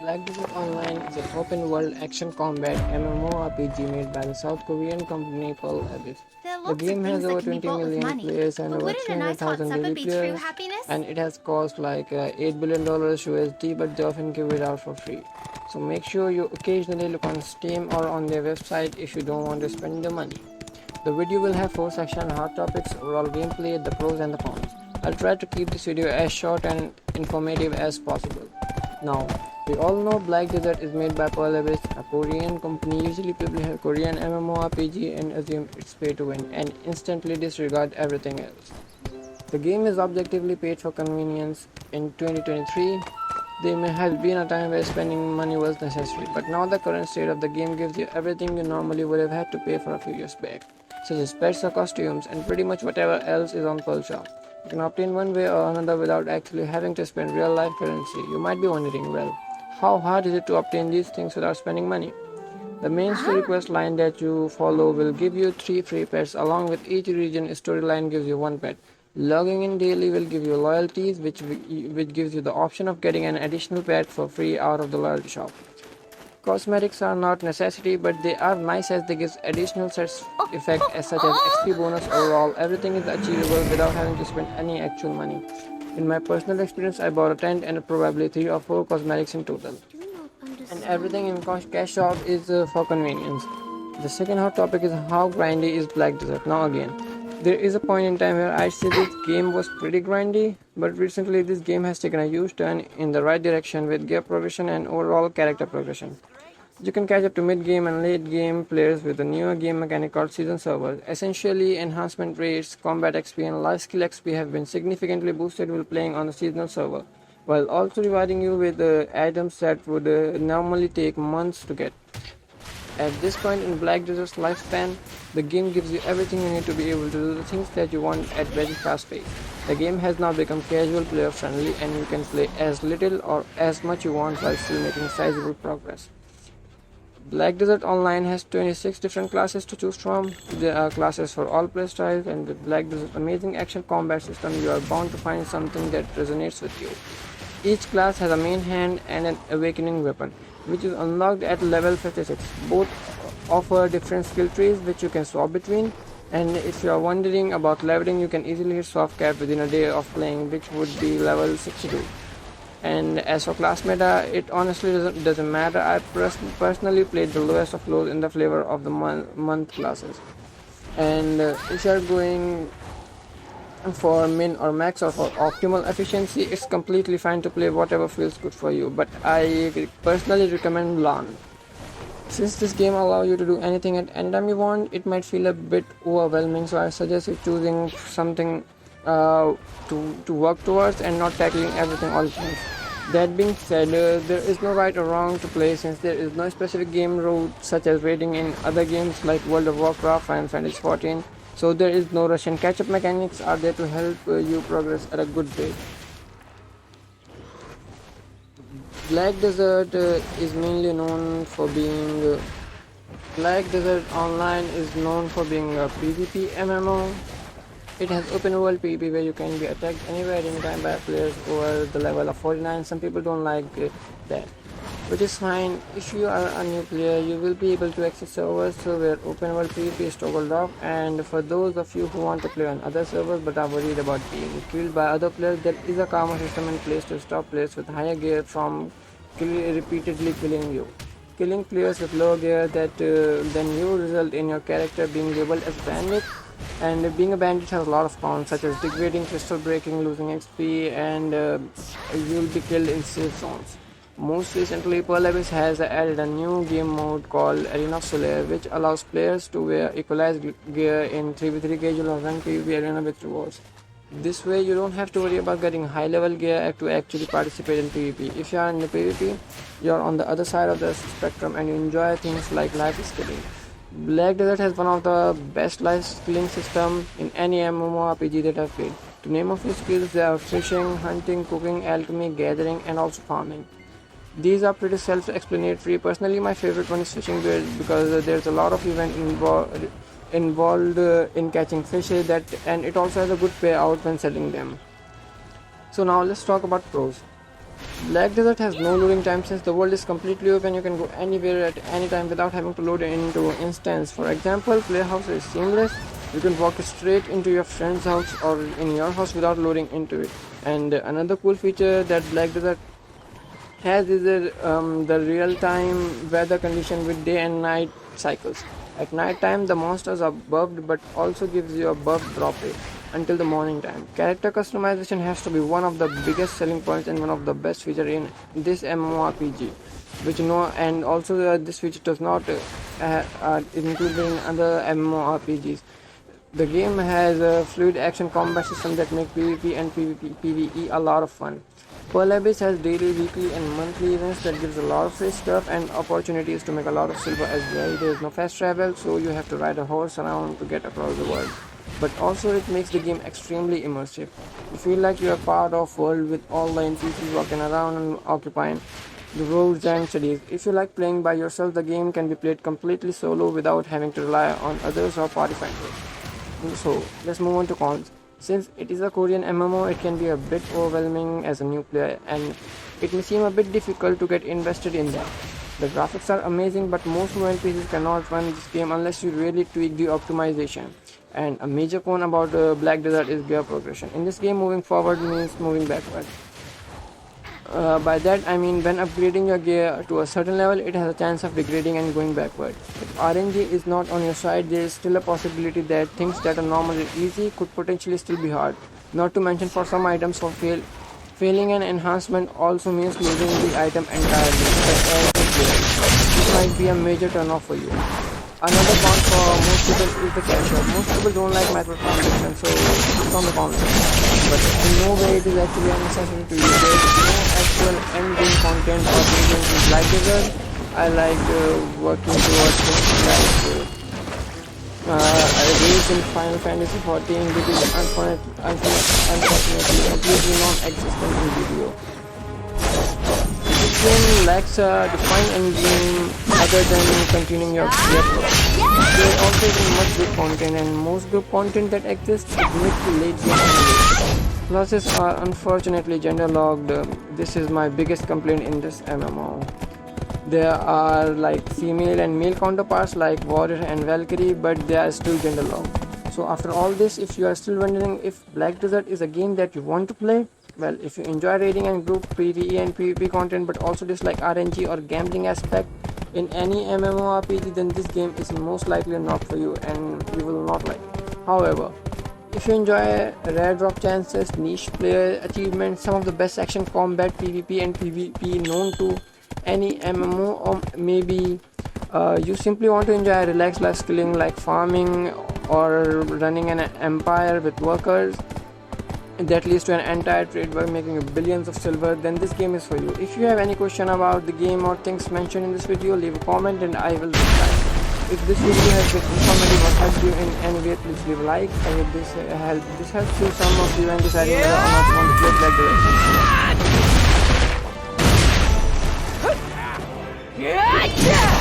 Black Desert Online is an open-world action combat MMORPG made by the South Korean company Pearl Abyss. There are The lots of game has things that over can be 20 bought with million money. players and But over wouldn't a nice hot 300,000 supper daily be true players, happiness? and it has cost like $8 billion USD, but they often give it out for free. So make sure you occasionally look on Steam or on their website if you don't want to spend the money. The video will have 4 sections: hot topics, overall gameplay, the pros and the cons. I'll try to keep this video as short and informative as possible. Now, we all know Black Desert is made by Pearl Abyss, a Korean company. Usually people hear Korean MMORPG and assume it's pay to win and instantly disregard everything else. The game is objectively paid for convenience. In 2023, there may have been a time where spending money was necessary, but now the current state of the game gives you everything you normally would have had to pay for a few years back, such as pets or costumes and pretty much whatever else is on Pearl Shop. You can obtain one way or another without actually having to spend real life currency. You might be wondering, well, how hard is it to obtain these things without spending money? The main story quest line that you follow will give you 3 free pets. Along with each region, storyline gives you 1 pet. Logging in daily will give you loyalties, which gives you the option of getting an additional pet for free out of the loyalty shop. Cosmetics are not necessity, but they are nice as they give additional sets effect as such as XP bonus. Overall, everything is achievable without having to spend any actual money. In my personal experience, I bought a tent and probably 3 or 4 cosmetics in total. And everything in cash shop is for convenience. The second hot topic is how grindy is Black Desert. Now again, there is a point in time where I'd say this game was pretty grindy, but recently this game has taken a huge turn in the right direction with gear progression and overall character progression. You can catch up to mid-game and late-game players with a newer game mechanic called Season Servers. Essentially, enhancement rates, combat XP and life skill XP have been significantly boosted while playing on the seasonal server, while also rewarding you with items that would normally take months to get. At this point in Black Desert's lifespan, the game gives you everything you need to be able to do the things that you want at very fast pace. The game has now become casual player friendly and you can play as little or as much you want while still making sizable progress. Black Desert Online has 26 different classes to choose from. There are classes for all playstyles, and with Black Desert's amazing action combat system, you are bound to find something that resonates with you. Each class has a main hand and an awakening weapon, which is unlocked at level 56. Both offer different skill trees which you can swap between, and if you are wondering about leveling, you can easily hit soft cap within a day of playing, which would be level 62. And as for class meta, it honestly doesn't matter. I personally played the lowest of lows in the flavor of the month classes. And if you are going for min or max or for optimal efficiency, it's completely fine to play whatever feels good for you. But I personally recommend LAN. Since this game allows you to do anything at any time you want, it might feel a bit overwhelming. So I suggest you choosing something to work towards and not tackling everything all at once. That being said, there is no right or wrong to play since there is no specific game route such as raiding in other games like World of Warcraft and Final Fantasy 14. So there is no rush and catch-up mechanics are there to help you progress at a good rate. Black Desert is mainly known for being Black Desert Online is known for being a PvP MMO. It has open world PvP where you can be attacked anywhere anytime by players over the level of 49. Some people don't like that, which is fine. If you are a new player, you will be able to access servers where open world PvP is toggled off, and for those of you who want to play on other servers but are worried about being killed by other players, there is a karma system in place to stop players with higher gear from repeatedly killing you. Killing players with low gear that then you result in your character being labeled as bandit. And being a bandit has a lot of cons such as degrading, crystal breaking, losing XP, and you'll be killed in safe zones. Most recently, Pearl Abyss has added a new game mode called Arena of Solaire, which allows players to wear equalized gear in 3v3 casual or ranked PvP arena with rewards. This way, you don't have to worry about getting high level gear to actually participate in PvP. If you are in the PvP, you're on the other side of the spectrum and you enjoy things like life skilling. Black Desert has one of the best life skilling system in any MMORPG that I've played. To name a few skills, there are fishing, hunting, cooking, alchemy, gathering, and also farming. These are pretty self-explanatory. Personally, my favorite one is fishing because there's a lot of event involved in catching fish and it also has a good payout when selling them. So now let's talk about pros. Black Desert has no loading time since the world is completely open. You can go anywhere at any time without having to load into instance. For example, Playhouse is seamless. You can walk straight into your friend's house or in your house without loading into it. And another cool feature that Black Desert has is the real-time weather condition with day and night cycles. At night time, the monsters are buffed, but also gives you a buff drop rate until the morning time. Character customization has to be one of the biggest selling points and one of the best features in this MMORPG, which and also this feature does not is included in other MMORPGs. The game has a fluid action combat system that make PvP and PvE a lot of fun. Pearl Abyss has daily, weekly and monthly events that gives a lot of free stuff and opportunities to make a lot of silver as well. There is no fast travel, so you have to ride a horse around to get across the world. But also it makes the game extremely immersive. You feel like you are part of a world with all the NPCs walking around and occupying the roads and cities. If you like playing by yourself, the game can be played completely solo without having to rely on others or party fighters. So let's move on to cons. Since it is a Korean MMO, it can be a bit overwhelming as a new player and it may seem a bit difficult to get invested in that. The graphics are amazing, but most new NPCs cannot run this game unless you really tweak the optimization. And a major con about Black Desert is gear progression. In this game, moving forward means moving backward. By that I mean when upgrading your gear to a certain level, it has a chance of degrading and going backward. If RNG is not on your side, there is still a possibility that things that are normally easy could potentially still be hard. Not to mention for some items, failing an enhancement also means losing the item entirely. This might be a major turn off for you. Another con for most people is the cash out. Most people don't like microtransactions, so it's on the con list. But in no way it is actually a necessity to use. There is no actual end game content or ingredients in Black Desert. I like working towards things like raids in Final Fantasy 14, which is unfortunately completely non-existent in video. This game lacks a defined endgame other than continuing your career progress. There also isn't much good content, and most good content that exists is mid to late game. Classes are unfortunately gender locked. This is my biggest complaint in this MMO. There are like female and male counterparts like Warrior and Valkyrie, but they are still gender locked. So after all this, if you are still wondering if Black Desert is a game that you want to play, well, if you enjoy raiding and group PvE and PvP content but also dislike RNG or gambling aspect in any MMORPG, then this game is most likely not for you and you will not like it. However, if you enjoy rare drop chances, niche player achievements, some of the best action combat, PvP and PvP known to any MMO, or maybe you simply want to enjoy a relaxed life skilling like farming or running an empire with workers that leads to an entire trade by making billions of silver, then this game is for you. If you have any question about the game or things mentioned in this video, leave a comment and I will reply. If this video has been informative or helped you in any way, please leave a like. I hope this helps you, some of you, in deciding whether or not you want to play Black Desert.